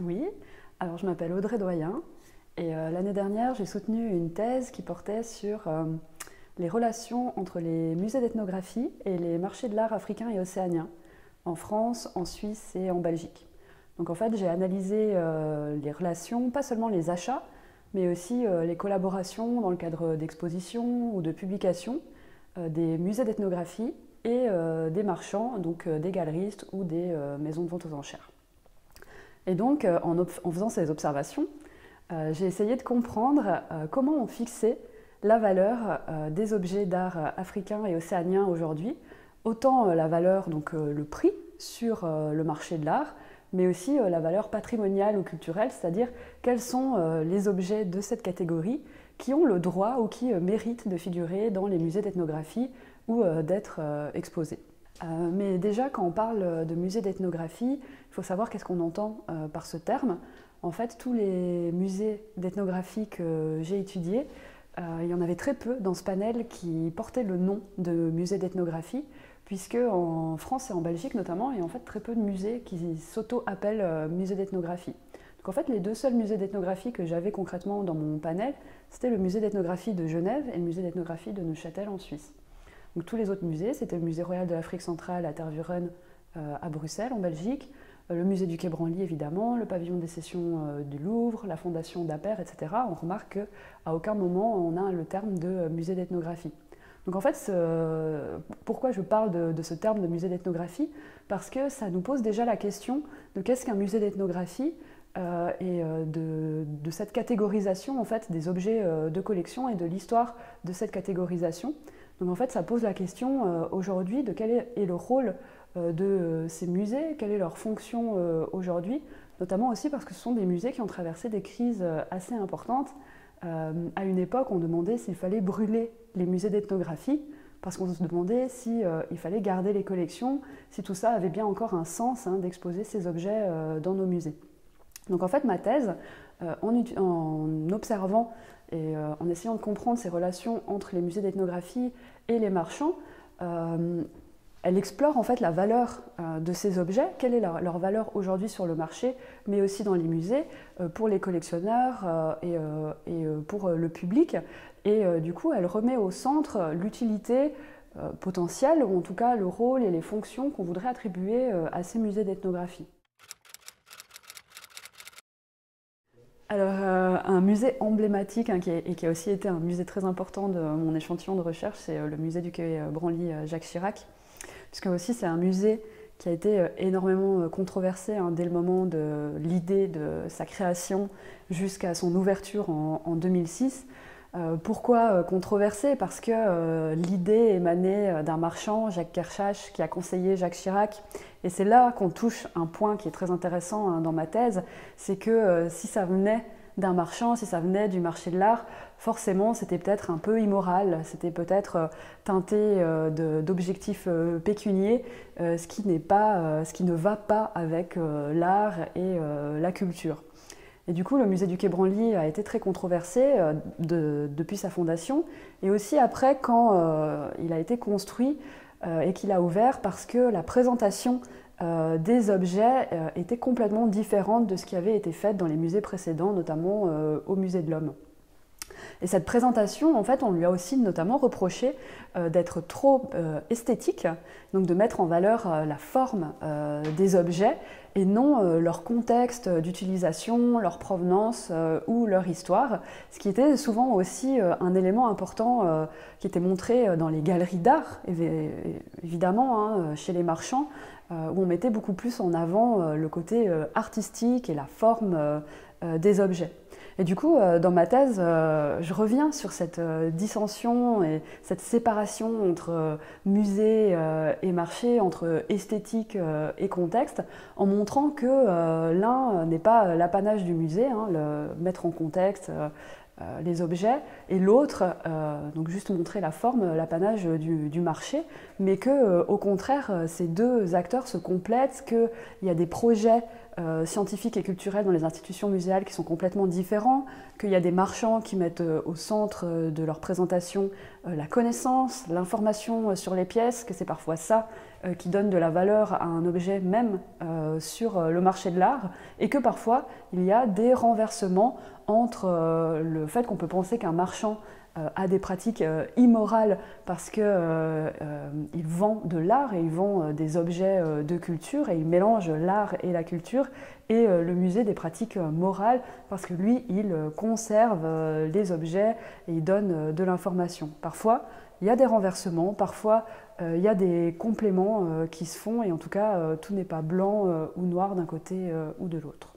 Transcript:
Oui, alors je m'appelle Audrey Doyen et l'année dernière j'ai soutenu une thèse qui portait sur les relations entre les musées d'ethnographie et les marchés de l'art africain et océanien en France, en Suisse et en Belgique. Donc en fait j'ai analysé les relations, pas seulement les achats, mais aussi les collaborations dans le cadre d'expositions ou de publications des musées d'ethnographie et des marchands, donc des galeristes ou des maisons de vente aux enchères. Et donc, en faisant ces observations, j'ai essayé de comprendre comment on fixait la valeur des objets d'art africains et océaniens aujourd'hui, autant la valeur, donc le prix sur le marché de l'art, mais aussi la valeur patrimoniale ou culturelle, c'est-à-dire quels sont les objets de cette catégorie qui ont le droit ou qui méritent de figurer dans les musées d'ethnographie ou d'être exposés. Mais déjà, quand on parle de musée d'ethnographie, il faut savoir qu'est-ce qu'on entend par ce terme. En fait, tous les musées d'ethnographie que j'ai étudiés, il y en avait très peu dans ce panel qui portaient le nom de musée d'ethnographie, puisque en France et en Belgique notamment, il y a en fait très peu de musées qui s'auto-appellent musée d'ethnographie. Donc en fait, les deux seuls musées d'ethnographie que j'avais concrètement dans mon panel, c'était le musée d'ethnographie de Genève et le musée d'ethnographie de Neuchâtel en Suisse. Donc, tous les autres musées, c'était le musée royal de l'Afrique centrale à Tervuren à Bruxelles, en Belgique, le musée du Quai Branly évidemment, le pavillon des sessions du Louvre, la fondation d'Appert, etc. On remarque qu'à aucun moment on a le terme de musée d'ethnographie. Donc en fait, pourquoi je parle de ce terme de musée d'ethnographie? Parce que ça nous pose déjà la question de qu'est-ce qu'un musée d'ethnographie et de cette catégorisation en fait, des objets de collection et de l'histoire de cette catégorisation. Donc en fait, ça pose la question aujourd'hui de quel est le rôle de ces musées, quelle est leur fonction aujourd'hui, notamment aussi parce que ce sont des musées qui ont traversé des crises assez importantes. À une époque, on demandait s'il fallait brûler les musées d'ethnographie, parce qu'on se demandait s'il fallait garder les collections, si tout ça avait bien encore un sens d'exposer ces objets dans nos musées. Donc en fait, ma thèse, en observant et en essayant de comprendre ces relations entre les musées d'ethnographie et les marchands, elle explore en fait la valeur de ces objets, quelle est leur valeur aujourd'hui sur le marché, mais aussi dans les musées, pour les collectionneurs et pour le public. Et du coup, elle remet au centre l'utilité potentielle, ou en tout cas le rôle et les fonctions qu'on voudrait attribuer à ces musées d'ethnographie. Alors, un musée emblématique et qui a aussi été un musée très important de mon échantillon de recherche, c'est le musée du Quai Branly Jacques Chirac, puisque aussi c'est un musée qui a été énormément controversé dès le moment de l'idée de sa création jusqu'à son ouverture en 2006. Pourquoi controversé? Parce que l'idée émanait d'un marchand, Jacques Kershach, qui a conseillé Jacques Chirac. Et c'est là qu'on touche un point qui est très intéressant dans ma thèse, c'est que si ça venait d'un marchand, si ça venait du marché de l'art, forcément c'était peut-être un peu immoral, c'était peut-être teinté d'objectifs pécuniers, ce qui ne va pas avec l'art et la culture. Et du coup, le musée du Quai Branly a été très controversé depuis sa fondation, et aussi après quand il a été construit et qu'il a ouvert, parce que la présentation des objets était complètement différente de ce qui avait été fait dans les musées précédents, notamment au musée de l'Homme. Et cette présentation, en fait, on lui a aussi notamment reproché d'être trop esthétique, donc de mettre en valeur la forme des objets et non leur contexte d'utilisation, leur provenance ou leur histoire, ce qui était souvent aussi un élément important qui était montré dans les galeries d'art, évidemment, chez les marchands, où on mettait beaucoup plus en avant le côté artistique et la forme des objets. Et du coup, dans ma thèse, je reviens sur cette dissension et cette séparation entre musée et marché, entre esthétique et contexte, en montrant que l'un n'est pas l'apanage du musée, mettre en contexte les objets, et l'autre, donc juste montrer la forme, l'apanage du marché, mais que, au contraire, ces deux acteurs se complètent, qu'il y a des projets scientifiques et culturels dans les institutions muséales qui sont complètement différents, qu'il y a des marchands qui mettent au centre de leur présentation la connaissance, l'information sur les pièces, que c'est parfois ça qui donne de la valeur à un objet même sur le marché de l'art, et que parfois il y a des renversements entre le fait qu'on peut penser qu'un marchand a des pratiques immorales parce qu'il vend de l'art et il vend des objets de culture et il mélange l'art et la culture, et le musée des pratiques morales parce que lui, il conserve les objets et il donne de l'information. Parfois, il y a des renversements, parfois il y a des compléments qui se font, et en tout cas, tout n'est pas blanc ou noir d'un côté ou de l'autre.